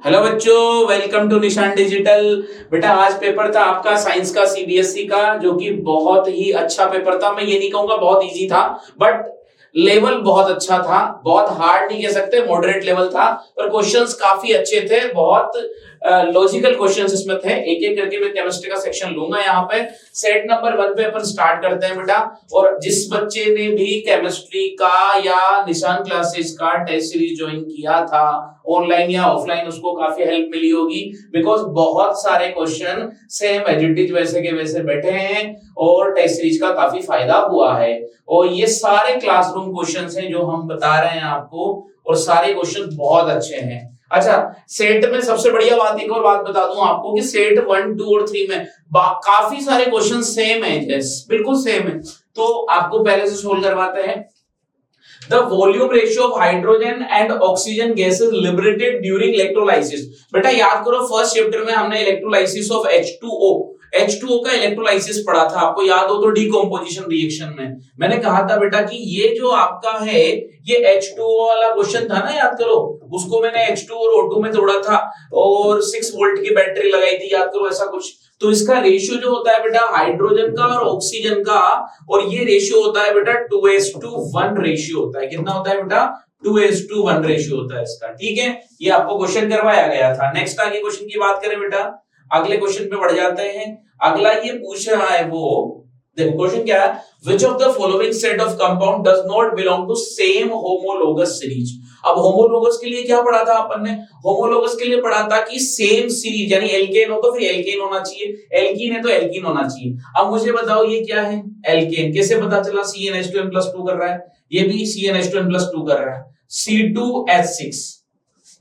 Hello बच्चों, welcome to निशान digital. बेटा आज पेपर था आपका साइंस का सीबीएसई का, जो कि बहुत ही अच्छा पेपर था। मैं ये नहीं कहूंगा बहुत इजी था, बट लेवल बहुत अच्छा था। बहुत हार्ड नहीं कह सकते, मॉडरेट लेवल था, पर क्वेश्चंस काफी अच्छे थे। बहुत लॉजिकल क्वेश्चंस इसमें थे। एक एक करके मैं केमिस्ट्री का सेक्शन लूंगा। यहाँ पे सेट नंबर 1 पे अपन स्टार्ट करते हैं बेटा। और जिस बच्चे ने भी केमिस्ट्री का या निशान क्लासेस का टेस्ट सीरीज ज्वाइन किया था ऑनलाइन या ऑफलाइन, उसको काफी हेल्प मिली होगी। बिकॉज बहुत सारे question same as it is वैसे के वैसे बैठे हैं और टेस्ट सीरीज का काफी फायदा हुआ है। और ये सारे क्लासरूम क्वेश्चंस हैं जो हम बता रहे हैं आपको, और सारे क्वेश्चन बहुत अच्छे हैं। अच्छा, सेट में सबसे बढ़िया बात, एक और बात बता दूं आपको कि सेट 1, 2 और 3 में काफी सारे क्वेश्चन सेम है। बिल्कुल सेम है। तो आपको पहले से सोल्व करवाते हैं। The volume ratio of hydrogen and oxygen gases liberated during electrolysis। बेटा याद करो, फर्स्ट चैप्टर में हमने इलेक्ट्रोलाइसिस ऑफ H2O का इलेक्ट्रोलाइसिस पढ़ा था। आपको याद हो तो डीकंपोजिशन रिएक्शन में मैंने कहा था बेटा कि ये जो आपका है ये H2O वाला क्वेश्चन था ना, याद करो। उसको मैंने H2 और O2 में तोड़ा था और 6 वोल्ट की बैटरी लगाई थी, याद करो ऐसा कुछ। तो इसका रेशियो जो होता है बेटा हाइड्रोजन का और ऑक्सीजन का, और ये रेशियो होता है बेटा 2:1 रेशियो होता है। कितना होता है बेटा? 2:1 रेशियो होता है इसका। ठीक है, ये आपको क्वेश्चन करवाया गया था। नेक्स्ट आगे क्वेश्चन की बात करें बेटा, अगले क्वेश्चन पे बढ़ जाते हैं। अगला ये पूछ रहा है, वो देखो क्वेश्चन क्या है, which of the following set of compound does not belong to same homologous series। अब होमोलोगस के लिए क्या पढ़ा था अपन ने? होमोलोगस के लिए पढ़ा था कि सेम सीरीज, यानी एल्केन हो तो फिर एल्केन होना चाहिए, एल्कीन है तो एल्कीन होना चाहिए। अब मुझे बताओ ये क्या है? एल्केन। कैसे पता चला? CnH2n+2 कर रहा है, ये भी CnH2n+2 कर रहा है। C2H6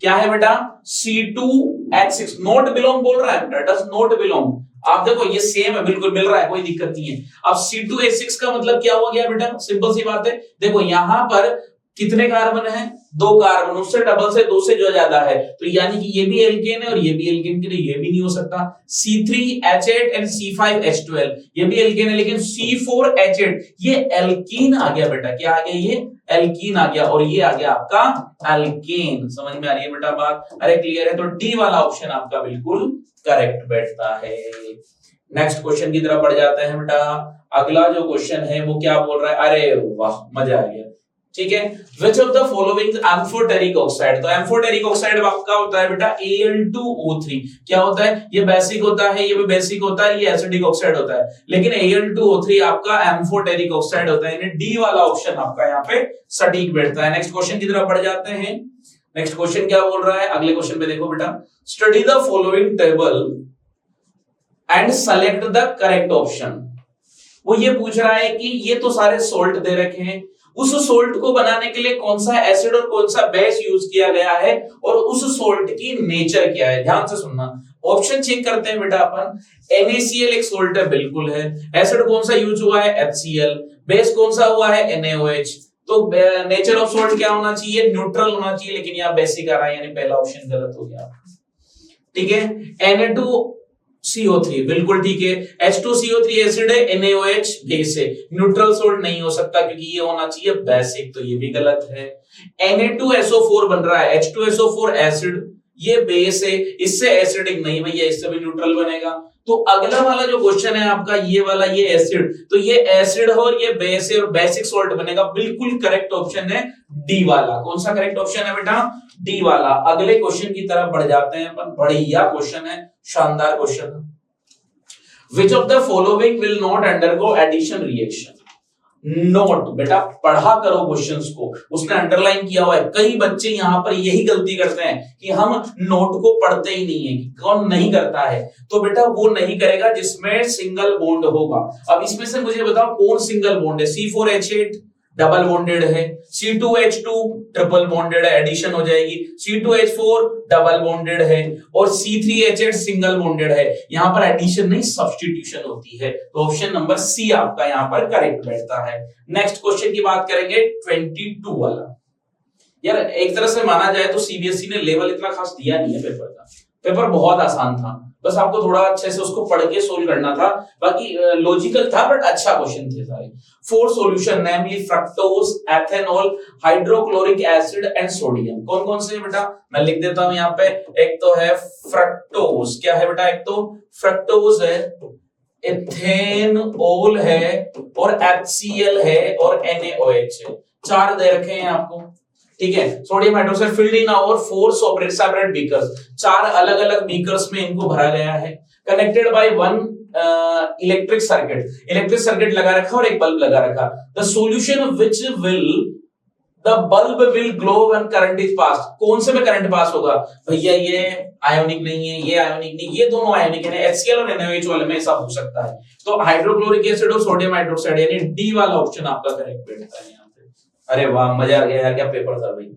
क्या है बेटा? C2H6 नॉट बिलोंग बोल रहा है बेटा, डज नॉट बिलोंग। आप देखो ये सेम है, बिल्कुल मिल रहा है, कोई दिक्कत नहीं है। अब C2H6 का मतलब क्या हो गया बेटा? सिंपल सी बात है, देखो यहां पर कितने कार्बन है? 2 कार्बन, उससे डबल से 2 से जो ज्यादा है, तो यानी कि ये भी एल्केन है और ये भी एल्केन के लिए ये भी नहीं हो सकता। C3H8 एंड C5H12 ये भी एल्केन है, लेकिन C4H8 ये एल्कीन आ गया बेटा। क्या आ गया? ये एल्कीन आ गया, और ये आ गया आपका एल्केन। समझ में आ रही है बेटा बात? अरे क्लियर है? तो डी वाला ऑप्शन आपका बिल्कुल करेक्ट बैठता है। नेक्स्ट क्वेश्चन की तरफ बढ़ जाते हैं बेटा। अगला जो क्वेश्चन है वो क्या बोल रहा है? अरे वाह, मजा आ गया। ठीक है, which of the following amphoteric oxide। तो एम्फोटेरिक ऑक्साइड आपका होता है बेटा Al2O3। क्या होता है? ये बेसिक होता है, ये भी बेसिक होता है, ये एसिडिक ऑक्साइड होता है, लेकिन Al2O3 आपका एम्फोटेरिक ऑक्साइड होता है। यानी डी वाला ऑप्शन आपका यहाँ पे सटीक बैठता है। नेक्स्ट क्वेश्चन की तरफ बढ़ जाते हैं। नेक्स्ट क्वेश्चन क्या बोल रहा है? अगले क्वेश्चन पे देखो बेटा, study the following table and select the correct option. वो ये पूछ रहा है कि ये तो सारे सोल्ट दे रखे हैं, उस सोल्ट को बनाने के लिए कौन सा एसिड और कौन सा बेस यूज किया गया है, और उस सोल्ट की नेचर क्या है। ध्यान से सुनना, ऑप्शन चेक करते हैं बेटा अपन। NaCl एक सोल्ट है, बिल्कुल है। एसिड कौन सा यूज हुआ है? HCl। बेस कौन सा हुआ है? NaOH। तो नेचर ऑफ सोल्ट क्या होना चाहिए? न्यूट्रल होना चाहिए, लेकिन यहाँ बेसिक आ रहा है, यानी पहला ऑप्शन गलत हो गया। ठीक है, Na2CO3 बिल्कुल ठीक है। H2CO3 एसिड है, NaOH बेस है। न्यूट्रल सोल्ट नहीं हो सकता क्योंकि ये होना चाहिए बेसिक, तो ये भी गलत है। Na2SO4 बन रहा है, H2SO4 एसिड, ये बेस है, इससे एसिडिक नहीं भैया, इससे भी न्यूट्रल बनेगा। तो अगला वाला जो क्वेश्चन है आपका, ये वाला, ये एसिड, तो ये एसिड है और ये बेस है और बेसिक सोल्ट बनेगा। बिल्कुल करेक्ट ऑप्शन है डी वाला। कौन सा करेक्ट ऑप्शन है बेटा? डी वाला। अगले क्वेश्चन की तरफ बढ़ जाते हैं अपन। बढ़िया क्वेश्चन है, शानदार क्वेश्चन है। Which of the following will not undergo addition reaction। Note बेटा, पढ़ा करो क्वेश्चंस को, उसने अंडरलाइन किया हुआ है। कई बच्चे यहां पर यही गलती करते हैं कि हम नोट को पढ़ते ही नहीं है। कौन नहीं करता है? तो बेटा वो नहीं करेगा जिसमें सिंगल बॉन्ड होगा। अब इसमें से मुझे बताओ कौन सिंगल बॉन्ड है? C4H8 डबल बॉन्डेड है, C2H2 ट्रिपल बॉन्डेड है, एडिशन हो जाएगी। C2H4 डबल बॉन्डेड है, और C3H8 सिंगल बॉन्डेड है। यहां पर एडिशन नहीं, सब्स्टिट्यूशन होती है। तो ऑप्शन नंबर सी आपका यहां पर करेक्ट बैठता है। नेक्स्ट क्वेश्चन की बात करेंगे 22 वाला। यार एक तरह से माना जाए तो सीबीएसई ने लेवल इतना खास दिया नहीं है पेपर का, पेपर बहुत आसान था, बस आपको थोड़ा अच्छे से उसको पढ़ के सोल्व करना था, बाकी लॉजिकल था बट अच्छा क्वेश्चन थे सारे। 4 solution namely fructose, ethanol, hydrochloric acid and sodium. कौन कौन से बेटा, मैं लिख देता हूं यहाँ पे। एक तो है फ्रक्टोज, क्या है बेटा, एक तो फ्रक्टोज है, एथेनॉल है और HCl है और NaOH है, 4 दे रखे हैं आपको, ठीक है। सोडियम हाइड्रोक्साइड फिल्ड इन और 4 सेपरेट बीकर्स, 4 अलग अलग बीकर्स में इनको भरा गया है। कनेक्टेड बाय 1 इलेक्ट्रिक सर्किट लगा रखा और एक बल्ब लगा रखा। The solution which will the bulb will glow when current is pass. कौन से में करंट पास होगा भैया, ये आयोनिक नहीं है, ये आयोनिक नहीं, ये दोनों आयोनिक है, HCl और NaOH वाले में ऐसा हो सकता है। तो हाइड्रोक्लोरिक एसिड और सोडियम हाइड्रोक्साइड, यानी डी वाला ऑप्शन आपका करेक्ट बैठता है यहाँ पे। अरे वाह, मजा आ गया यार, क्या पेपर था भाई।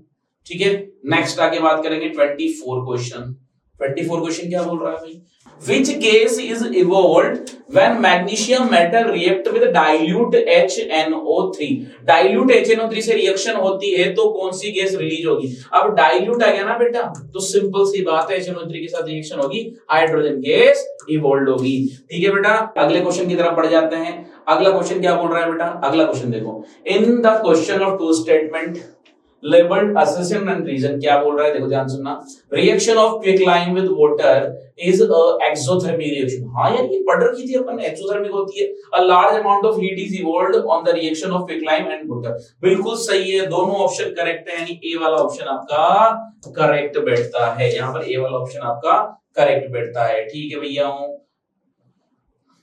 ठीक है, नेक्स्ट आगे बात करेंगे 24 क्वेश्चन। 24 क्वेश्चन क्या बोल रहा है भाई, which gas is evolved when magnesium metal react with dilute HNO3। dilute HNO3 से रिएक्शन होती है तो कौन सी गैस रिलीज होगी। अब डाइल्यूट आ गया ना बेटा, तो सिंपल सी बात है, HNO3 के साथ रिएक्शन होगी, हाइड्रोजन गैस इवॉल्व होगी। ठीक है बेटा, अगले क्वेश्चन की तरफ बढ़ जाते हैं। अगला क्वेश्चन क्या बोल रहा है बेटा, अगला क्वेश्चन देखो, in the question of two statement labeled assertion and reason, क्या बोल रहा है देखो ध्यान सुनना। Reaction of quicklime with water is a exothermic reaction. हाँ यार, ये पढ़ रखी थी अपन, एक्सोथर्मिक होती है, a large amount of heat is evolved on the reaction of quicklime and water. बिल्कुल सही है, दोनों ऑप्शन करेक्ट है, यानी ए वाला ऑप्शन आपका करेक्ट बैठता है। यहां पर ए वाला ऑप्शन आपका करेक्ट बैठता है। ठीक है भैया,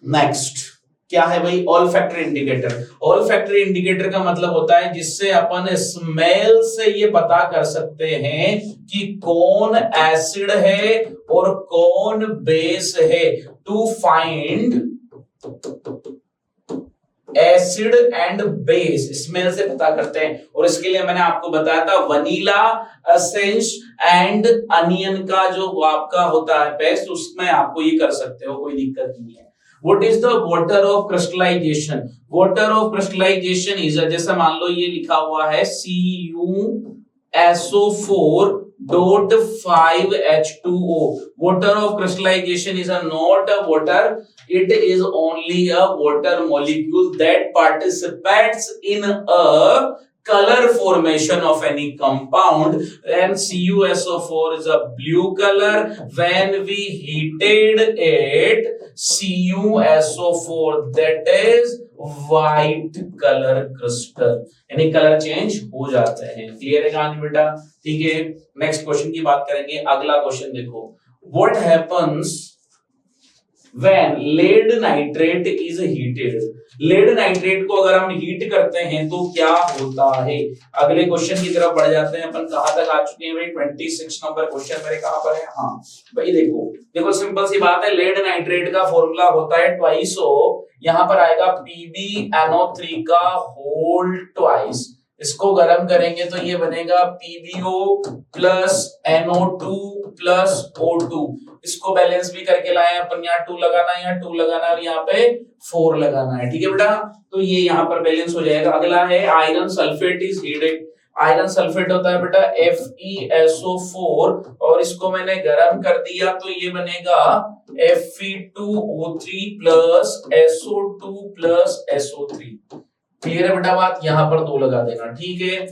नेक्स्ट क्या है भाई, ऑल्फैक्टरी इंडिकेटर। ऑल्फैक्टरी इंडिकेटर का मतलब होता है जिससे अपन स्मेल से ये पता कर सकते हैं कि कौन एसिड है और कौन बेस है। To find acid and base smell से पता करते हैं, और इसके लिए मैंने आपको बताया था वनीला एसेंस एंड अनियन का जो आपका होता है पेस्ट, उसमें आपको ये कर सकते हो, कोई दिक्कत नहीं है। What is the water of crystallization? Water of crystallization is, जैसे मान लो ये लिखा हुआ है CuSO4.5H2O. Water of crystallization is not a water, it is only a water molecule that participates in a color formation of any compound, and CuSO4 is a blue color. When we heated it, CuSO4 that is white color crystal, यानी colour change हो जाते हैं। Clear है कहानी बेटा, ठीक है। Next question की बात करेंगे। अगला क्वेश्चन देखो, what happens when lead nitrate is heated? Lead nitrate को अगर हम हीट करते हैं तो क्या होता है। अगले क्वेश्चन की तरफ बढ़ जाते हैं। अपन कहां तक आ चुके हैं भाई, 26 नंबर क्वेश्चन मेरे कहां पर है। हाँ भाई, देखो सिंपल सी बात है, लेड नाइट्रेट का फॉर्मूला होता है ट्वाइस ओ, यहां पर आएगा PbNO3 का होल ट्वाइस। इसको गर्म करेंगे तो ये बनेगा PbO plus NO2 plus O2। इसको बैलेंस भी करके लाए अपन, यहाँ 2 लगाना है, यहाँ 2 लगाना है और यहाँ पे 4 लगाना है। ठीक है बेटा, तो ये यहाँ पर बैलेंस हो जाएगा। अगला है iron sulphate is heated. Iron sulphate होता है बेटा FeSO4, और इसको मैंने गर्म कर दिया तो ये बनेगा Fe2O3 plus SO2 plus SO3। Clear है बेटा बात, यहां पर 2 लगा देना। ठीक है,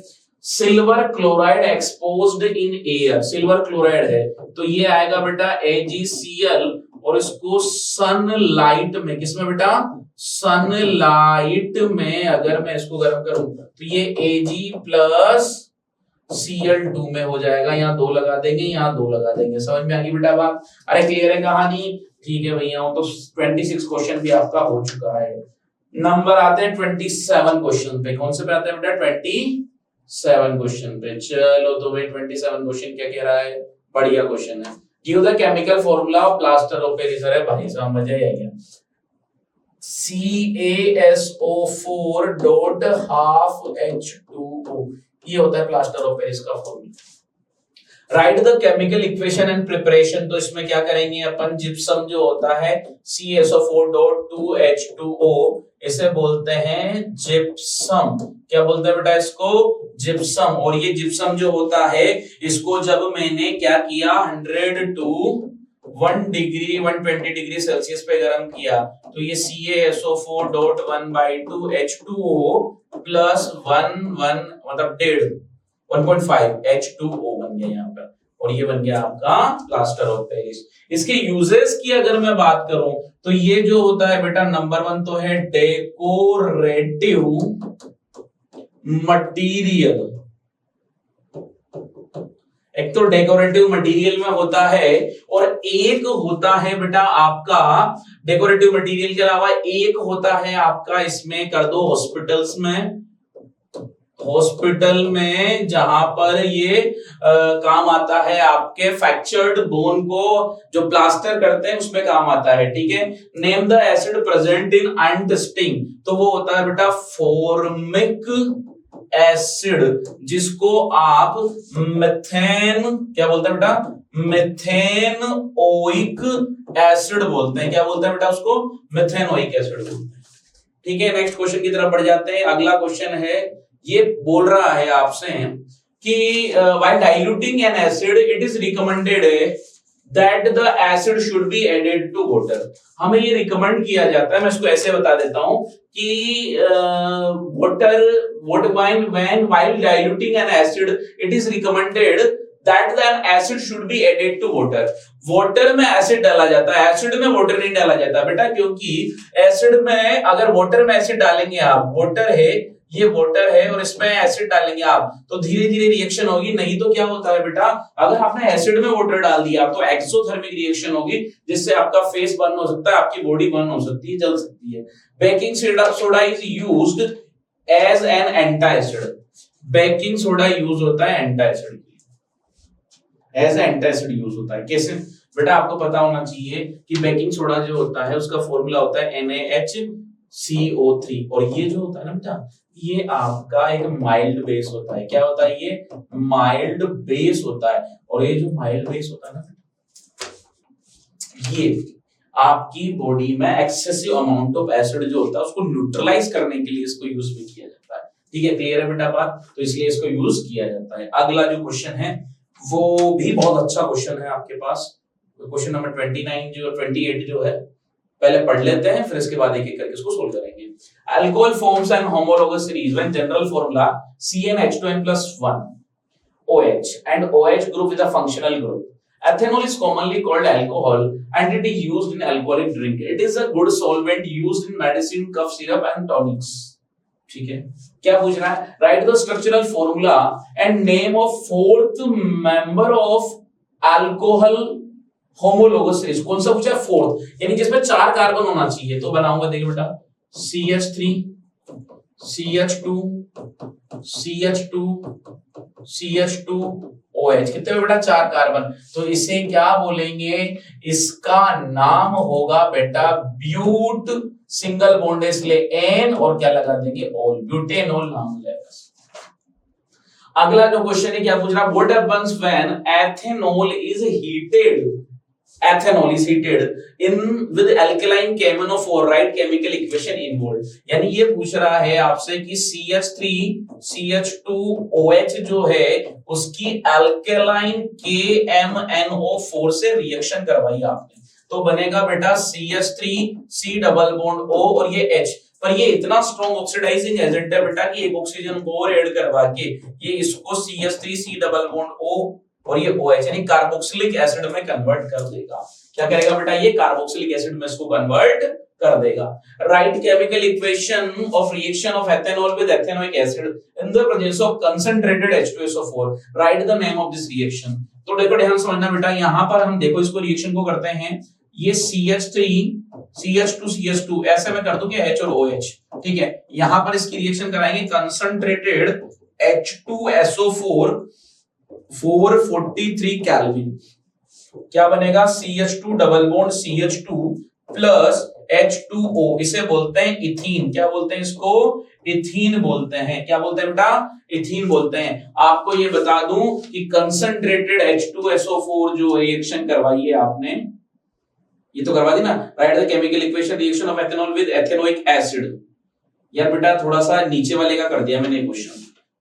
silver chloride exposed in air, silver chloride है तो ये आएगा बेटा AgCl, और इसको सनलाइट में, किसमें बेटा, सनलाइट में अगर मैं इसको गर्म करूं तो ये Ag प्लस Cl2 में हो जाएगा। यहाँ 2 लगा देंगे, यहाँ 2 लगा देंगे। समझ में आ गई बेटा बात। अरे क्लियर है कहानी, ठीक है भैया। तो 26 क्वेश्चन भी आपका हो चुका है। नंबर आते हैं 27 क्वेश्चन पे। कौन से पे आते हैं बेटा, 27 क्वेश्चन पे। चलो तो भाई 27 क्वेश्चन क्या कह रहा है, बढ़िया क्वेश्चन है। Give the chemical formula of plaster of Paris. अरे भाई साहब मजा ही आ गया। CaSO4.12H2O, ये होता है प्लास्टर ऑफ पेरिस का formula. Right the chemical equation and preparation. तो इसमें क्या करेंगे अपन, जिप्सम जो होता है CaSO4.2H2O, इसे बोलते हैं जिप्सम। क्या बोलते हैं बेटा इसको, जिप्सम। और ये जिप्सम जो होता है, इसको जब मैंने क्या किया 100 to 1 डिग्री 120 डिग्री सेल्सियस पे गर्म किया तो ये CaSO4.1/2H2O प्लस 1 मतलब 1.5 H2O बन गया यहाँ पर, और ये बन गया आपका प्लास्टर ऑफ पेरिस। इसके यूजेस की अगर मैं बात करूं तो ये जो होता है बेटा, नंबर 1 तो है डेकोरेटिव मटेरियल। एक तो डेकोरेटिव मटेरियल में होता है, और एक होता है बेटा आपका डेकोरेटिव मटेरियल के अलावा एक होता है आपका, इसमें कर दो हॉस्पिटल्स में जहां पर ये काम आता है, आपके फ्रैक्चर्ड बोन को जो प्लास्टर करते हैं उसमें काम आता है। ठीक है, name the acid present in ant sting, तो वो होता है बेटा फॉर्मिक एसिड, जिसको आप मिथेन क्या बोलते हैं बेटा, मिथेनोइक एसिड बोलते हैं। क्या बोलते हैं बेटा उसको, मिथेनोइक एसिड बोलते हैं। ठीक है, नेक्स्ट क्वेश्चन की तरफ बढ़ जाते हैं। अगला क्वेश्चन है, ये बोल रहा है आपसे कि while diluting an acid it is recommended that the acid should be added to water। हमें ये रिकमेंड किया जाता है, मैं इसको ऐसे बता देता हूं कि while diluting an acid it is recommended that the acid should be added to water। Water में एसिड डाला जाता है, एसिड में वाटर नहीं डाला जाता बेटा, क्योंकि एसिड में अगर वाटर में एसिड डालेंगे आप, वाटर है ये वाटर है और इसमें एसिड डालेंगे आप तो धीरे धीरे रिएक्शन होगी। नहीं तो क्या होता है बेटा, अगर आपने एसिड में वाटर डाल दिया तो एक्सोथर्मिक रिएक्शन होगी, जिससे आपका फेस बर्न हो सकता है, आपकी बॉडी बर्न हो सकती है, जल सकती है। Baking soda is used as an anti acid. Baking soda use होता है anti acid, as anti acid use होता है। कैसे बेटा, आपको पता होना चाहिए कि बेकिंग सोडा जो होता है उसका फॉर्मूला होता है NaHCO3, और ये जो होता है ना बेटा, ये आपका एक माइल्ड बेस होता है। क्या होता है, ये माइल्ड बेस होता है, और ये जो माइल्ड बेस होता है ना, ये आपकी बॉडी में एक्सेसिव अमाउंट ऑफ एसिड जो होता है उसको न्यूट्रलाइज करने के लिए इसको यूज भी किया जाता है। ठीक है, क्लियर है बेटा बात, तो इसलिए इसको यूज किया जाता है। अगला जो क्वेश्चन है वो भी बहुत अच्छा क्वेश्चन है आपके पास, क्वेश्चन नंबर 29 जो 28 जो है, पहले पढ़ लेते हैं फिर इसके बाद एक एक करके इसको सोल्व करेंगे। Alcohol forms an homologous series when general formula CnH2n+1 OH and OH group is a functional group. Ethanol is commonly called alcohol and it is used in alcoholic drink. It is a good solvent used in medicine, cough syrup and tonics. ठीक है, क्या पूछ रहा है, right the structural formula and name of fourth member of alcohol homologous series. कौन सा पूछा है, फोर्थ, यानी जिसमें 4 कार्बन होना चाहिए। तो बनाऊंगा, देखिए बेटा, CH3 CH2 CH2 CH2 OH, कितने बेटा, 4 कार्बन। तो इसे क्या बोलेंगे, इसका नाम होगा बेटा ब्यूट, सिंगल बॉन्ड इसलिए एन, और क्या लगा देंगे, ऑल, ब्यूटेनॉल नाम हो जाएगा। अगला जो क्वेश्चन है क्या पूछ रहा है, what happens when ethanol is heated. Ethanol is heated in with alkaline KMnO4, write chemical equation involved। यानी ये पूछ रहा है आपसे कि CH3 CH2OH जो है उसकी alkaline KMnO4 से रिएक्शन करवाई आपने, तो बनेगा बेटा CH3 C double bond O और ये H। पर ये इतना स्ट्रॉन्ग ऑक्सीडाइजिंग एजेंट है बेटा कि एक ऑक्सीजन को और ऐड करवा के ये इसको CH3 C double bond O और ये OH यानी कार्बोक्सिलिक एसिड में कन्वर्ट कर देगा। क्या करेगा बेटा, ये कार्बोक्सिलिक एसिड में इसको कन्वर्ट कर देगा। Right chemical equation of reaction of ethanol with ethanoic acid in the presence of concentrated H2SO4, right the name of this reaction. तो देखो ध्यान समझना बेटा, यहां पर हम देखो इसको रिएक्शन को करते हैं, ये CH3 CH2 ऐसे में कर दूं कि H और OH। ठीक है, यहां पर इसकी रिएक्शन कराएंगे कंसंट्रेटेड H2SO4 443 केल्विन, क्या बनेगा CH2 double bond CH2 plus H2O, इसे बोलते हैं इथीन। क्या बोलते हैं इसको, इथीन बोलते हैं। क्या बोलते हैं बेटा, इथीन बोलते हैं। आपको ये बता दूं कि कंसंट्रेटेड H2SO4 जो रिएक्शन करवाई है आपने, ये तो करवा दी ना, right the chemical equation reaction of ethanol with ethanoic acid. यार बेटा थोड़ा सा नीचे वाले का कर दिया मैंने क्वेश्चन,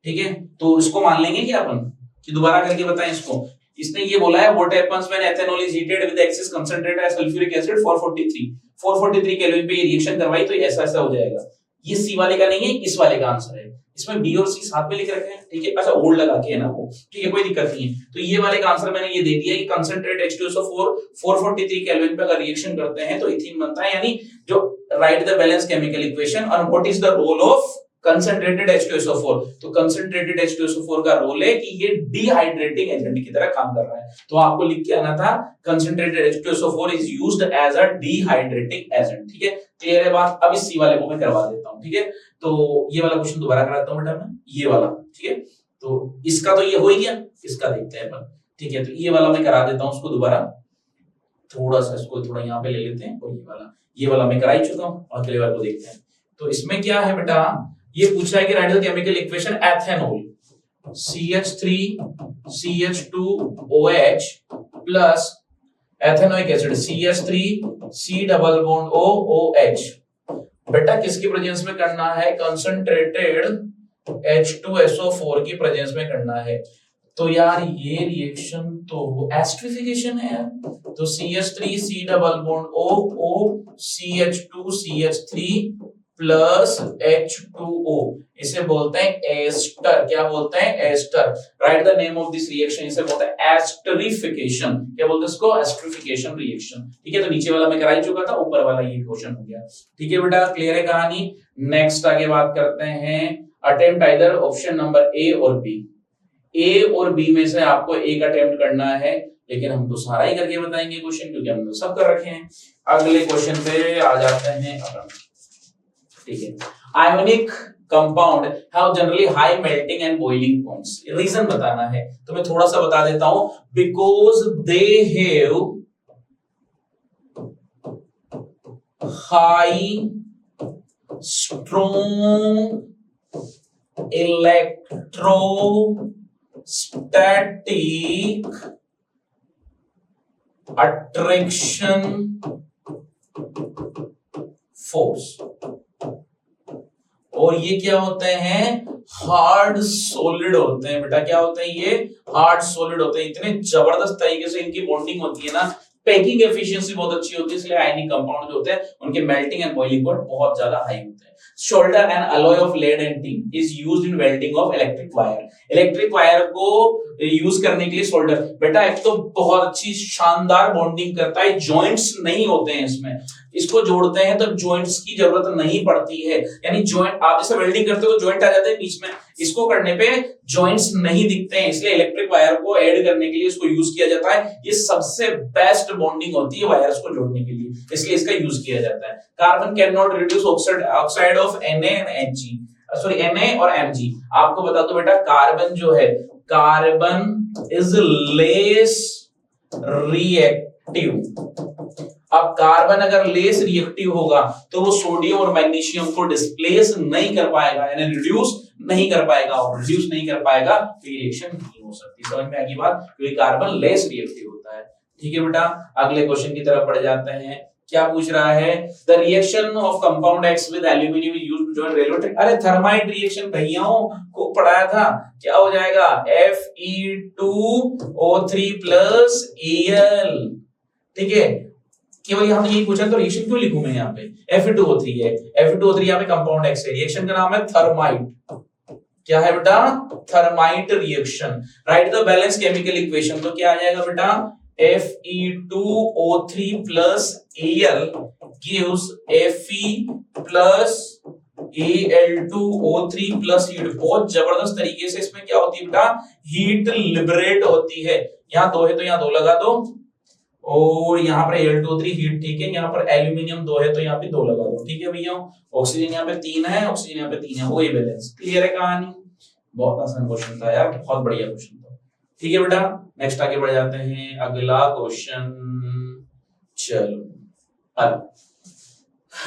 ठीक है, तो इसको मान लेंगे कि अपन कि दोबारा करके बताएं इसको। इसने ये बोला है what happens when ethanol is heated with excess concentrated as sulphuric acid 443 kelvin पे रिएक्शन करवाई तो ऐसा ऐसा हो जाएगा। ये सी वाले का नहीं है, इस वाले का आंसर है। इसमें बी और सी साथ में लिख रखे हैं, ठीक है। अच्छा ओल्ड लगा के है ना वो, ठीक है, कोई दिक्कत नहीं है। तो ये वाले का आंसर मैंने ये दे दिया कि कंसंट्रेट H2SO4 443 केल्विन पे अगर रिएक्शन करते हैं तो इथीन बनता है, यानी जो write the balance chemical equation और what is the role of concentrated H2SO4। तो कंसंट्रेटेड H2SO4 का रोल है कि ये डिहाइड्रेटिंग एजेंट की तरह काम कर रहा है। तो आपको लिख के आना था concentrated H2SO4 is used as a dehydrating agent, ठीक है। क्लियर है बात। अब इस सी वाले को मैं करवा देता हूं, ठीक है। तो ये वाला क्वेश्चन दोबारा कराता हूं बेटा मैं, ये वाला, ठीक है। तो इसका तो ये हो ही गया, इसका देखते हैं अपन, ठीक है। तो ये वाला मैं करा देता हूं उसको दोबारा, थोड़ा सा इसको थोड़ा यहाँ पे ले लेते हैं। और ये वाला मैं करा ही चुका हूं, अगले वाले को देखते हैं। तो इसमें क्या है बेटा, ये पूछा है कि right the chemical equation ethanol CH3 CH2OH plus ethanoic acid CH3 C double bond OOH। बेटा किसकी प्रेजेंस में करना है, कंसंट्रेटेड H2SO4 की प्रेजेंस में करना है। तो यार ये रिएक्शन तो एस्टरिफिकेशन है यार। तो CH3 C double bond OO CH2 CH3 plus H2O, इसे बोलते हैं एस्टर। क्या बोलते हैं, ester. Right the name of this reaction, इसे बोलते हैं एस्टरिफिकेशन। क्या बोलते हैं इसको, एस्टरिफिकेशन रिएक्शन, ठीक है। तो नीचे वाला मैं करा ही चुका था, ऊपर वाला ये क्वेश्चन हो गया, ठीक है बेटा। क्लियर है कहानी। नेक्स्ट आगे बात करते हैं, attempt either option number A और बी। ए और बी में से आपको एक अटेम्प्ट करना है, लेकिन हम तो सारा ही करके बताएंगे क्वेश्चन, क्योंकि हम तो सब कर रखे हैं। अगले क्वेश्चन पे आ जाते हैं अपन, ठीक है। Ionic compound have generally high melting and boiling points. Reason बताना है तो मैं थोड़ा सा बता देता हूं, because they have high strong electrostatic attraction force. और ये क्या होते हैं, हार्ड सॉलिड होते हैं बेटा। क्या होते हैं ये, हार्ड सॉलिड होते हैं। इतने जबरदस्त तरीके से इनकी बॉन्डिंग होती है ना, पैकिंग एफिशिएंसी बहुत अच्छी होती है, इसलिए आयनिक कंपाउंड जो होते हैं उनके मेल्टिंग एंड बॉइलिंग पॉइंट बहुत ज्यादा हाई होते हैं। Solder and alloy of lead and tin is used in welding of electric wire. Electric wire को यूज करने के लिए शोल्डर बेटा एक तो बहुत अच्छी शानदार बॉन्डिंग करता है, जॉइंट्स नहीं होते हैं इसमें, इसको जोड़ते हैं तो जॉइंट्स की जरूरत नहीं पड़ती है। यानी जॉइंट आप जैसे वेल्डिंग करते हो जॉइंट आ जाते हैं बीच में, इसको करने पे जॉइंट्स नहीं दिखते हैं, इसलिए इलेक्ट्रिक वायर को ऐड करने के लिए इसको यूज किया जाता है। ये सबसे बेस्ट बॉन्डिंग होती है वायर्स को जोड़ने के लिए, इसलिए इसका यूज किया जाता है। Carbon can not reduce oxide of Na and Hg, sorry Na और Mg। आपको बता दो बेटा कार्बन जो है, कार्बन इज लेस रिएक्टिव। अब कार्बन अगर लेस रिएक्टिव होगा तो वो सोडियम और मैग्नीशियम को डिस्प्लेस नहीं कर पाएगा, यानी रिड्यूस नहीं कर पाएगा, और रिड्यूस नहीं कर पाएगा तो रिएक्शन नहीं हो सकती। समझ में आ गई बात, क्योंकि कार्बन लेस रिएक्टिव होता है। ठीक है बेटा, अगले क्वेश्चन की तरफ बढ़ जाते हैं। क्या पूछ रहा है, the reaction of compound X with aluminium is used to join railway. अरे थर्माइट रिएक्शन भैयाओं को पढ़ाया था, क्या हो जाएगा Fe2O3 प्लस Al। ठीक है, केवल यहां तो यही पूछा तो रिएक्शन क्यों लिखूं मैं यहाँ पे, Fe2O3 है, Fe2O3 यहाँ पे कंपाउंड एक्स है, रिएक्शन का नाम है थर्माइट। क्या है बेटा, thermite reaction. Right the balance chemical equation, तो क्या आ जाएगा बेटा, Fe2O3 plus Al gives Fe plus Al2O3 plus heat। बहुत जबरदस्त तरीके से इसमें क्या होती है बेटा, हीट लिबरेट होती है। यहाँ दो है तो यहाँ दो लगा दो, और यहाँ पर Al2O3 हीट, ठीक है। यहाँ पर एल्यूमिनियम दो है तो यहाँ पे दो लगा दो, ठीक है भैया। ऑक्सीजन यहाँ पे 3 है, ऑक्सीजन यहाँ पे 3 है, वही बैलेंस। क्लियर है कहानी, बहुत आसान क्वेश्चन था यार, बहुत बढ़िया क्वेश्चन था। ठीक है बेटा, नेक्स्ट आगे बढ़ जाते हैं, अगला क्वेश्चन। चलो,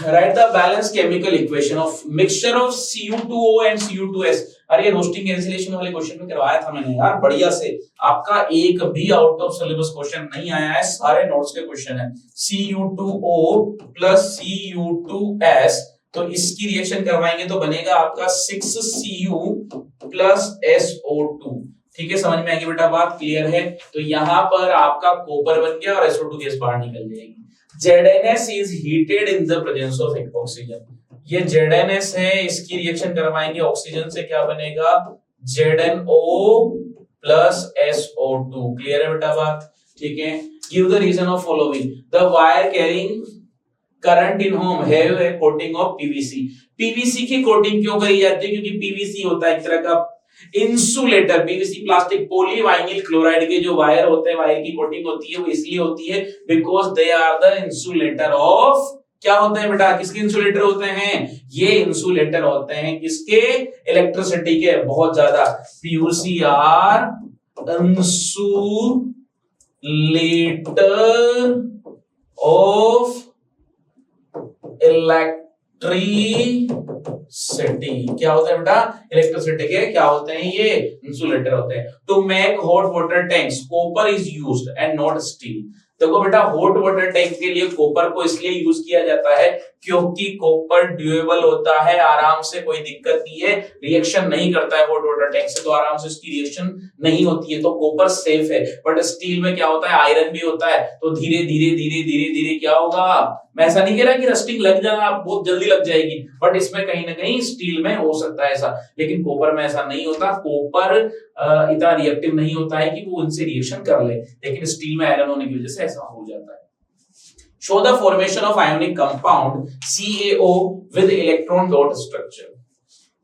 right the balance chemical equation of mixture of Cu2O and Cu2S। अरे रोस्टिंग कैंसिलेशन वाले क्वेश्चन में करवाया था मैंने यार बढ़िया से, आपका एक भी आउट ऑफ सिलेबस क्वेश्चन नहीं आया है, सारे नोट्स के क्वेश्चन है। Cu2O प्लस Cu2S, तो इसकी रिएक्शन करवाएंगे तो बनेगा आपका 6Cu प्लस SO2। ठीक है, समझ में आएगी बेटा, बात क्लियर है। तो यहाँ पर आपका कॉपर बन गया और SO2 गैस बाहर निकल जाएगी। ZnS is heated in the presence of oxygen। ये ZnS है, इसकी रिएक्शन करवाएंगे ऑक्सीजन से, क्या बनेगा ZnO प्लस SO2। क्लियर है बेटा बात, ठीक है। Give the reason of following. The wire carrying current in home have a coating of PVC। PVC की कोटिंग क्यों करी जाती है? क्योंकि PVC होता है एक तरह का इंसुलेटर। PVC प्लास्टिक पॉलीवाइनिल क्लोराइड के जो वायर होते हैं, वायर की कोटिंग होती है, वो इसलिए होती है because they are the insulator of, क्या होते हैं बेटा, किसके इंसुलेटर होते हैं? ये इंसुलेटर होते हैं किसके? इलेक्ट्रिसिटी के, बहुत ज्यादा। PVC are insulator of electricity. क्या होता है बेटा? इलेक्ट्रिसिटी के क्या होते हैं? ये इंसुलेटर होते हैं। To make hot water tanks copper is used and not steel. देखो बेटा, हॉट वाटर टैंक के लिए कॉपर को इसलिए यूज किया जाता है क्योंकि कॉपर ड्यूरेबल होता है, आराम से, कोई दिक्कत नहीं है, रिएक्शन नहीं करता है हॉट वाटर टैंक से, तो आराम से उसकी रिएक्शन नहीं होती है, तो कॉपर सेफ है। बट स्टील में क्या होता है? आयरन भी होता है, तो धीरे धीरे धीरे धीरे धीरे क्या होगा? मैं ऐसा नहीं कह रहा कि रस्टिंग लग जाना, बहुत जल्दी लग जाएगी, बट इसमें कहीं ना कहीं स्टील में हो सकता है ऐसा, लेकिन कॉपर में ऐसा नहीं होता। कॉपर इतना रिएक्टिव नहीं होता है कि वो उनसे रिएक्शन कर ले, लेकिन स्टील में आयरन होने की वजह से ऐसा हो जाता है। Show the formation of ionic compound CaO with electron dot structure।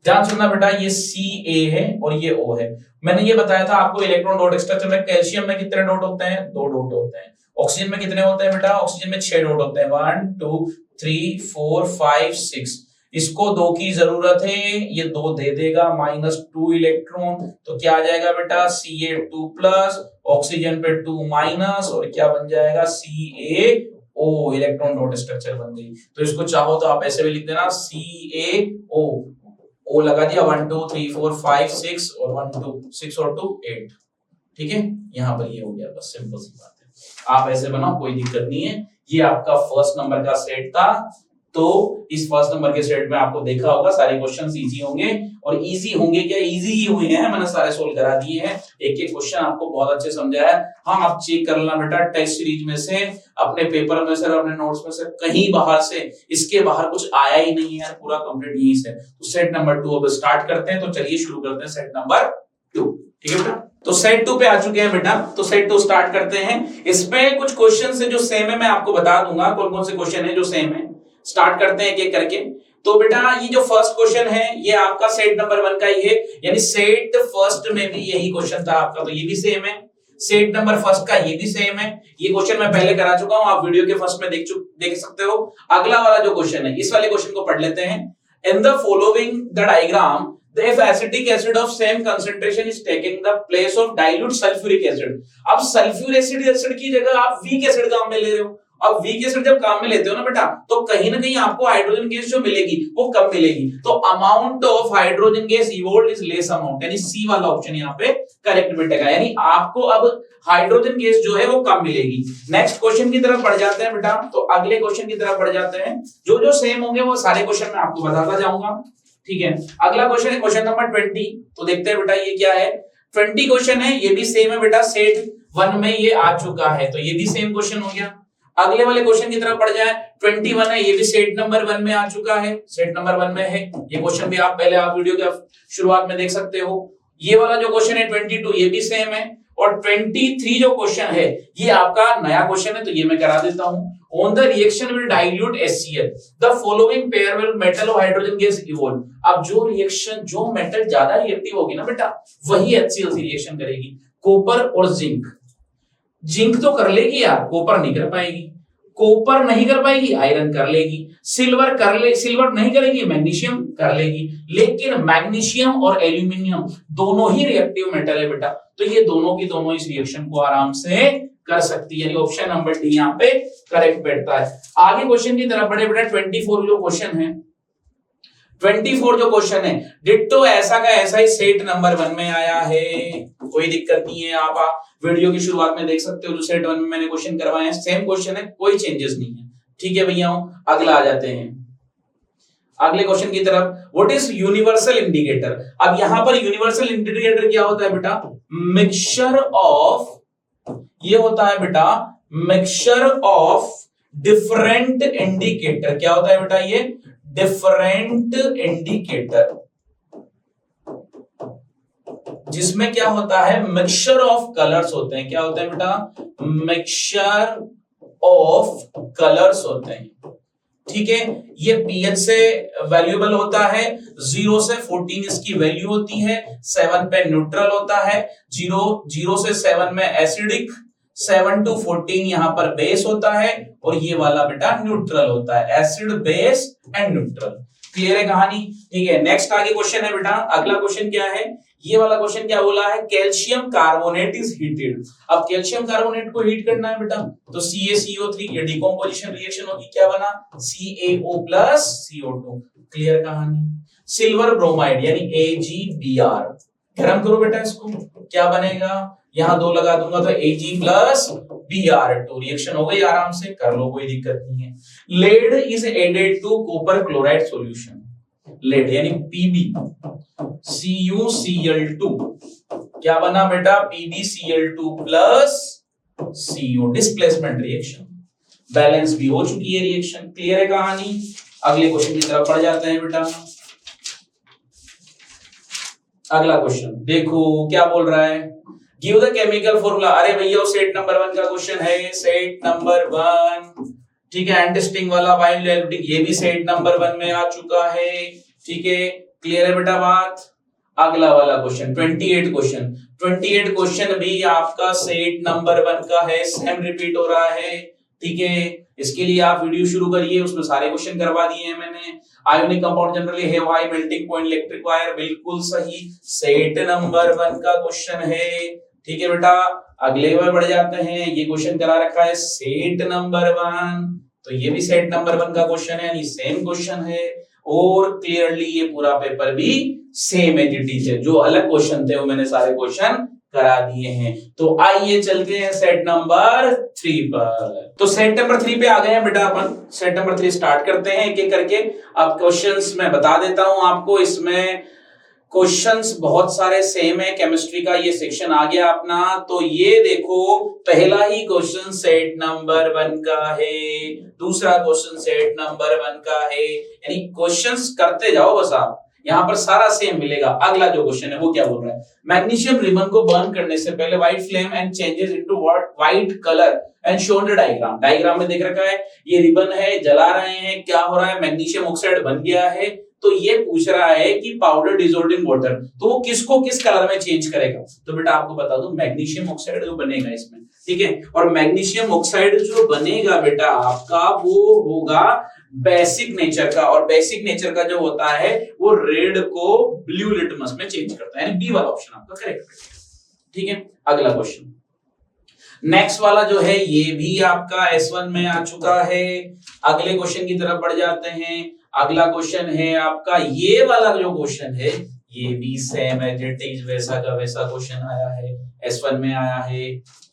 ध्यान सुनना बेटा, ये Ca है और ये O है। मैंने ये बताया था आपको इलेक्ट्रॉन डॉट स्ट्रक्चर में कैल्शियम में कितने डॉट होते हैं? 2 डॉट होते हैं। ऑक्सीजन में कितने होते हैं बेटा? ऑक्सीजन में 6 डॉट होते हैं, 1 2 3 4 5 6। इसको 2 की जरूरत है, ये 2 दे देगा, -2 इलेक्ट्रॉन, तो क्या आ जाएगा बेटा? Ca2 प्लस, ऑक्सीजन पे 2 माइनस, और क्या बन जाएगा? CaO, इलेक्ट्रॉन डॉट स्ट्रक्चर बन गई। तो इसको चाहो तो आप ऐसे भी लिख देना, CaO, O लगा दिया, 1 2 3 4 5 6 और 1 2 6 और 2 8। ठीक है, यहाँ पर ये हो गया, बस सिंपल सी बात है। आप ऐसे बनाओ, कोई दिक्कत नहीं है। ये आपका फर्स्ट नंबर का सेट था, तो इस फर्स्ट नंबर के सेट में आपको देखा होगा सारे क्वेश्चंस इजी होंगे, और इजी होंगे क्या, इजी ही हुए हैं, मैंने सारे सोल्व करा दिए हैं। एक एक क्वेश्चन आपको बहुत अच्छे समझा है। हाँ, आप चेक कर लेना बेटा, टेस्ट सीरीज में से, अपने पेपर में से, अपने नोट्स में से, कहीं बाहर से, इसके बाहर कुछ आया ही नहीं है, पूरा कंप्लीट यहीं से। तो सेट नंबर 2 अब स्टार्ट करते हैं, तो चलिए शुरू करते हैं सेट नंबर 2। ठीक है बेटा, तो सेट 2 पे आ चुके हैं बेटा, तो सेट 2 स्टार्ट करते हैं। इसमें कुछ क्वेश्चन है जो सेम है, मैं आपको बता दूंगा कौन कौन से क्वेश्चन है जो सेम है। स्टार्ट करते हैं एक एक करके। तो बेटा, ये जो फर्स्ट क्वेश्चन है ये आपका सेट नंबर 1 का ही है, यानी सेट फर्स्ट में भी यही क्वेश्चन था आपका, तो ये भी सेम है। सेट नंबर फर्स्ट का ये भी सेम है। ये क्वेश्चन मैं पहले करा चुका हूं, आप वीडियो के फर्स्ट में देख सकते हो। अगला वाला जो क्वेश्चन है, इस वाले क्वेश्चन को पढ़ लेते हैं। In the following the diagram, if acetic acid of same concentration is taking the place of dilute sulfuric acid। अब सल्फ्यूरिक एसिड की जगह आप वीक एसिड काम में ले रहे हो। अब वीक एसिड जब काम में लेते हो ना बेटा, तो कहीं ना कहीं आपको हाइड्रोजन गैस जो मिलेगी वो कम मिलेगी, तो amount of hydrogen gas evolved is less amount, यानी सी वाला ऑप्शन यहाँ पे करेक्ट मिलेगा, यानी आपको अब हाइड्रोजन गैस जो है वो कम मिलेगी। नेक्स्ट क्वेश्चन की तरफ बढ़ जाते हैं बेटा, तो अगले क्वेश्चन की तरफ बढ़ जाते हैं। जो जो सेम होंगे वो सारे क्वेश्चन मैं आपको बताता जाऊंगा। ठीक है, अगला क्वेश्चन है क्वेश्चन नंबर 20। तो देखते हैं बेटा ये क्या है। 20 क्वेश्चन है, ये भी सेम है बेटा, सेट 1 में ये आ चुका है, तो ये भी सेम क्वेश्चन हो गया। अगले वाले क्वेश्चन की तरफ बढ़ जाए, 21 है, ये भी सेट नंबर 1 में आ चुका है, सेट नंबर 1 में है। ये क्वेश्चन भी आप पहले वीडियो के शुरुआत में देख सकते हो। ये वाला जो क्वेश्चन है 22, ये भी सेम है। और 23 जो क्वेश्चन है ये आपका नया क्वेश्चन है, तो ये मैं करा देता हूं। On the reaction will dilute HCl, the following pair will metal और हाइड्रोजन गैस इवॉल्व। अब जो रिएक्शन, जो मेटल ज्यादा रिएक्टिव होगी ना बेटा, वही HCl से रिएक्शन करेगी। कॉपर और जिंक, जिंक तो कर लेगी यार, कॉपर नहीं कर पाएगी। कॉपर नहीं कर पाएगी, आयरन कर लेगी। सिल्वर सिल्वर नहीं करेगी, मैग्नीशियम कर लेगी। लेकिन मैग्नीशियम और एल्यूमिनियम दोनों ही रिएक्टिव मेटल है बेटा, तो ये दोनों की दोनों इस रिएक्शन को आराम से कर सकती है, यानी ऑप्शन नंबर डी यहाँ पे करेक्ट बैठता है। आगे क्वेश्चन की तरफ बढ़े बेटा, 24 जो क्वेश्चन है, 24 जो क्वेश्चन है, डिट्टो ऐसा का ऐसा ही सेट नंबर 1 में आया है, कोई दिक्कत नहीं है। आप वीडियो की शुरुआत में देख सकते हो, जो सेट 1 में मैंने क्वेश्चन करवाए हैं सेम क्वेश्चन है, कोई चेंजेस नहीं है। ठीक है भैया, अगला आ जाते हैं। अगले क्वेश्चन की तरफ, व्हाट इज यूनिवर्सल इंडिकेटर। अब यहां पर यूनिवर्सल इंडिकेटर क्या होता है बेटा, मिक्सचर ऑफ, ये होता है बेटा मिक्सचर ऑफ डिफरेंट इंडिकेटर। क्या होता है बेटा, ये डिफरेंट इंडिकेटर, जिसमें क्या होता है मिक्सचर ऑफ कलर्स होते हैं। क्या होते हैं बेटा, मिक्सचर ऑफ कलर्स होते हैं। ठीक है, ये pH से वैल्यूएबल होता है, 0 से 14 इसकी वैल्यू होती है, 7 पे न्यूट्रल होता है, 0 से 7 में एसिडिक, 7 to 14 यहां पर बेस होता है, और ये वाला बेटा न्यूट्रल होता है, acid base and neutral. Clear है कहानी। ठीक है, नेक्स्ट आगे क्वेश्चन है बेटा, अगला क्वेश्चन क्या है, ये वाला क्वेश्चन क्या बोला है, कैल्शियम कार्बोनेट इज हीटेड। अब कैल्शियम कार्बोनेट को हीट करना है बेटा, तो CaCO3 ये डिकम्पोजिशन रिएक्शन होगी, क्या बना CaO प्लस CO2। क्लियर कहानी। सिल्वर ब्रोमाइड यानी AgBr, गरम करो बेटा इसको, क्या बनेगा, यहां 2 लगा दूंगा तो Ag प्लस Br2, रिएक्शन हो गई, आराम से कर लो, कोई दिक्कत नहीं है। Lead is added to copper chloride solution, lead यानी Pb CuCl2, क्या बना बेटा PbCl2 प्लस CO, डिस्प्लेसमेंट रिएक्शन, बैलेंस भी हो चुकी है रिएक्शन। क्लियर है कहानी। अगले क्वेश्चन की तरफ बढ़ जाते हैं बेटा। अगला क्वेश्चन देखो क्या बोल रहा है, गिव द केमिकल फॉर्मूला। अरे भैया सेट नंबर 1 का क्वेश्चन है, सेट नंबर 1। ठीक है, एंटिस्टिंग वाला वाइल्ड एल्बिटिक, ये भी सेट नंबर 1 में आ चुका है। ठीक है, क्लियर है बेटा बात। अगला वाला क्वेश्चन 28 क्वेश्चन भी आपका सेट नंबर 1 का है, सेम रिपीट हो रहा है। ठीक है, इसके लिए आप वीडियो शुरू करिए, उसमें सारे क्वेश्चन करवा दिए हैं मैंने। Ionic compound generally have high melting point, electric wire, बिल्कुल सही, सेट नंबर 1 का क्वेश्चन है। ठीक है बेटा, अगले में बढ़ जाते हैं, ये क्वेश्चन करा रखा है सेट नंबर 1, तो ये भी सेट नंबर 1 का क्वेश्चन है, यानी सेम क्वेश्चन है, और क्लियरली ये पूरा पेपर भी सेम एज इट इज है, जो अलग क्वेश्चन थे वो मैंने सारे क्वेश्चन करा दिए हैं। तो आइए चलते हैं सेट नंबर 3 पर। तो सेट नंबर 3 पे आ गए हैं बेटा अपन, सेट नंबर 3 स्टार्ट करते हैं एक एक करके। अब क्वेश्चंस मैं बता देता हूं आपको, इसमें क्वेश्चंस बहुत सारे सेम है, केमिस्ट्री का ये सेक्शन आ गया अपना। तो ये देखो, पहला ही क्वेश्चन सेट नंबर 1 का है, दूसरा क्वेश्चन सेट नंबर 1 का है, यानी क्वेश्चंस करते जाओ बस आप, यहां पर सारा सेम मिलेगा। अगला जो क्वेश्चन है वो क्या बोल रहा है, मैग्नीशियम रिबन को बर्न करने से पहले white flame and changes into white colour and shown the diagram. Diagram में देख रखा है, ये रिबन है, जला रहे हैं, क्या हो रहा है, मैग्नीशियम ऑक्साइड बन गया है। तो ये पूछ रहा है कि पाउडर डिसॉल्व्ड इन वाटर, तो वो किसको किस कलर में चेंज करेगा। तो बेटा आपको बता दूं, मैग्नीशियम ऑक्साइड जो बनेगा इसमें, ठीक है, और मैग्नीशियम ऑक्साइड जो बनेगा बेटा आपका, वो होगा बेसिक नेचर का, और बेसिक नेचर का जो होता है वो रेड को ब्लू लिटमस में चेंज करता है, यानी बी वाला ऑप्शन आपका करेक्ट है। ठीक है, अगला क्वेश्चन नेक्स्ट वाला जो है, ये भी आपका S1 में आ चुका है। अगले क्वेश्चन की तरफ बढ़ जाते हैं। अगला क्वेश्चन है आपका, ये वाला जो क्वेश्चन है, ये भी सेम एज इट इज वैसा का वैसा क्वेश्चन आया है, S1 में आया है,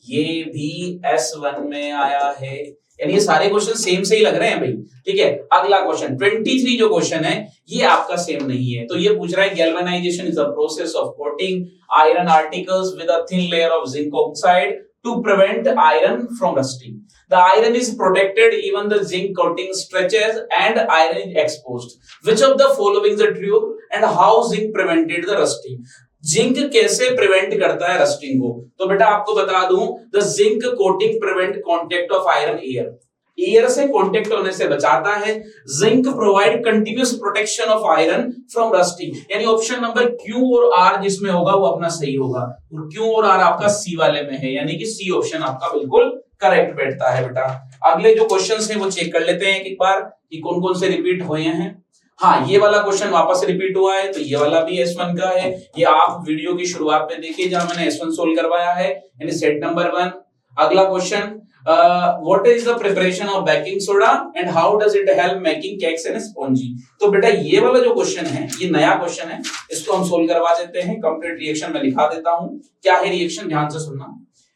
ये भी S1 में आया है, यानी ये सारे क्वेश्चन सेम से ही लग रहे हैं भाई। ठीक है, अगला क्वेश्चन 23 जो क्वेश्चन है, ये आपका सेम नहीं है। तो ये पूछ रहा है, galvanisation is the process of coating iron articles with a thin layer of zinc oxide to prevent iron from rusting. The iron is protected even the zinc coating stretches and iron is exposed. Which of the following is true and how zinc prevented the rusting? Zinc कैसे prevent करता है rusting को? तो बेटा आपको बता दूं, the zinc coating prevent contact of iron air, air से कांटेक्ट होने से बचाता है। Zinc provide continuous protection of iron from rusting, यानी ऑप्शन नंबर क्यू और आर जिसमें होगा वो अपना सही होगा, और क्यू और आर आपका सी वाले में है, यानी कि सी ऑप्शन आपका बिल्कुल करेक्ट बैठता है बेटा। अगले जो क्वेश्चंस हैं वो चेक कर लेते हैं एक बार कि कौन कौन से रिपीट हुए हैं। हाँ, ये वाला क्वेश्चन वापस रिपीट हुआ है, तो ये वाला भी S1 का है। ये आप वीडियो की शुरुआत में देखिए जहां मैंने S1 सोल्व करवाया है, यानी सेट नंबर 1। अगला question, what is the preparation of baking soda and how does it help making cakes and spongy. तो बेटा ये वाला जो क्वेश्चन है, ये नया क्वेश्चन है, इसको हम सोल्व करवा देते हैं। कंप्लीट रिएक्शन में लिखा देता हूं, क्या है रिएक्शन, ध्यान से सुनना।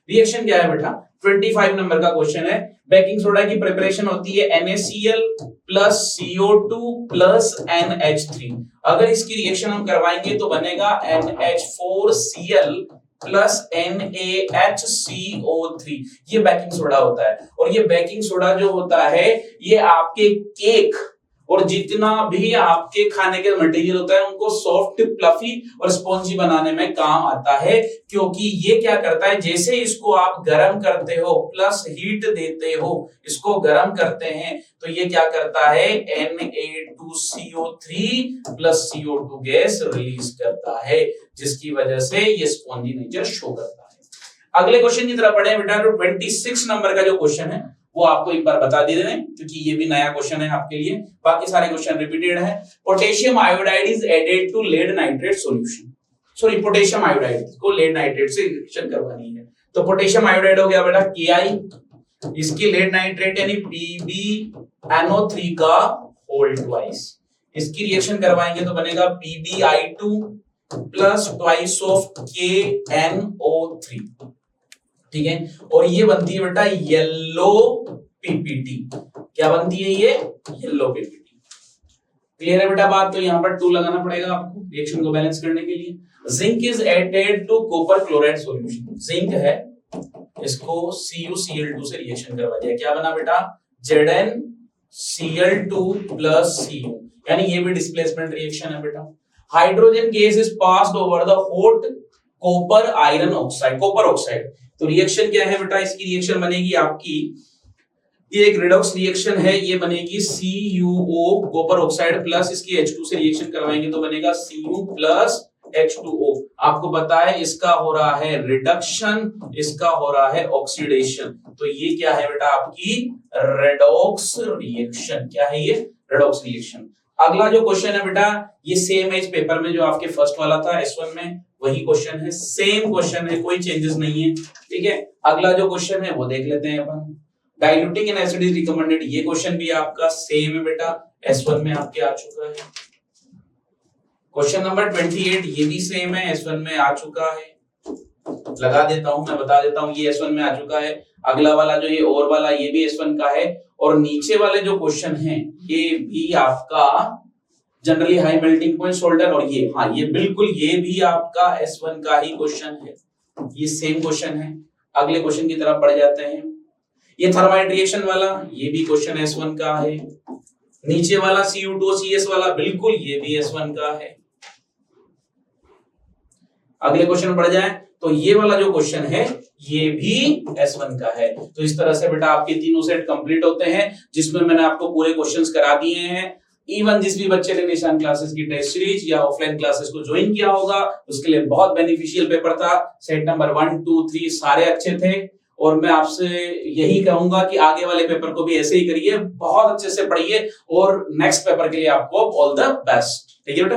रिएक्शन क्या है बेटा, 25 नंबर का क्वेश्चन है। बेकिंग सोडा की प्रिपरेशन होती है NaCl plus CO2 plus NH3। अगर इसकी रिएक्शन हम करवाएंगे तो बनेगा NH4Cl प्लस NaHCO3। ये बेकिंग सोडा होता है। और ये बेकिंग सोडा जो होता है ये आपके केक और जितना भी आपके खाने के मटेरियल होता है उनको सॉफ्ट, फ्लफी और स्पॉन्जी बनाने में काम आता है, क्योंकि ये क्या करता है, जैसे इसको आप गर्म करते हो प्लस हीट देते हो, इसको गर्म करते हैं तो ये क्या करता है, Na2CO3 plus CO2 gas release करता है, जिसकी वजह से ये स्पॉन्जी नेचर शो करता है। अगले क्वेश्चन की तरफ बढ़े बेटा। तो 26 नंबर का जो क्वेश्चन है वो आपको एक बार बता दे रहे हैं, क्योंकि ये भी नया क्वेश्चन है आपके लिए, बाकी सारे क्वेश्चन रिपीटेड है। Potassium iodide is added to lead nitrate solution. Sorry, potassium iodide को लेड नाइट्रेट से रिएक्शन करवानी है, तो पोटेशियम आयोडाइड हो गया बेटा Ki, इसकी लेड नाइट्रेट यानी PbNO3 का होल ट्वाइस, इसकी रिएक्शन करवाएंगे तो बनेगा PbI2 plus twice of KNO3, ठीक है। और ये बनती है बेटा येलो पीपीटी। क्या बनती है ये, येलो पीपीटी। क्लियर है बेटा बात। तो यहां पर 2 लगाना पड़ेगा आपको रिएक्शन को बैलेंस करने के लिए। Zinc is added to copper chloride solution. Zinc है, इसको CuCl2 से रिएक्शन करवा दिया, क्या बना बेटा, ZnCl2 प्लस Cu, यानी ये भी डिस्प्लेसमेंट रिएक्शन है बेटा। Hydrogen gas is passed over the hot copper iron oxide, copper oxide. तो रिएक्शन क्या है बेटा, इसकी रिएक्शन बनेगी आपकी, ये एक रिडॉक्स रिएक्शन है, ये बनेगी CuO कॉपर ऑक्साइड प्लस इसकी H2 से रिएक्शन करवाएंगे तो बनेगा Cu प्लस H2O। आपको पता है इसका हो रहा है रिडक्शन, इसका हो रहा है ऑक्सीडेशन, तो ये क्या है बेटा आपकी रेडॉक्स रिएक्शन। क्या है ये, रेडॉक्स रिएक्शन। अगला जो क्वेश्चन है बेटा, ये सेम एज पेपर में जो आपके फर्स्ट वाला था S1 में, वही क्वेश्चन है, सेम क्वेश्चन है, कोई चेंजेस नहीं है, ठीक है। अगला जो क्वेश्चन है वो देख लेते हैं अपन। Diluting an acid is recommended, ये क्वेश्चन भी आपका सेम है बेटा, S1 में आपके आ चुका है। क्वेश्चन नंबर 28 ये भी सेम है, S1 में आ चुका है। लगा देता हूं, मैं बता देता हूं, ये S1 में आ चुका है। अगला वाला जो ये और वाला ये भी S1 का है, और नीचे वाले जो क्वेश्चन है ये भी आपका generally high melting point solder, और ये हाँ ये बिल्कुल ये भी आपका S1 का ही क्वेश्चन है, ये सेम क्वेश्चन है। अगले क्वेश्चन की तरफ बढ़ जाते हैं। ये थर्माइट रिएक्शन वाला ये भी क्वेश्चन S1 का है। नीचे वाला Cu2CS वाला बिल्कुल ये भी S1 का है। अगले क्वेश्चन बढ़ जाए तो ये वाला जो क्वेश्चन है ये भी S1 का है। तो इस तरह से बेटा आपके तीनों सेट कंप्लीट होते हैं, जिसमें मैंने आपको पूरे क्वेश्चंस करा दिए हैं। इवन जिस भी बच्चे ने निशान क्लासेस की टेस्ट सीरीज या ऑफलाइन क्लासेस को ज्वाइन किया होगा उसके लिए बहुत बेनिफिशियल पेपर था। सेट नंबर 1, 2, 3 सारे अच्छे थे, और मैं आपसे यही कहूंगा कि आगे वाले पेपर को भी ऐसे ही करिए, बहुत अच्छे से पढ़िए, और नेक्स्ट पेपर के लिए आपको ऑल द बेस्ट। ठीक है बेटा।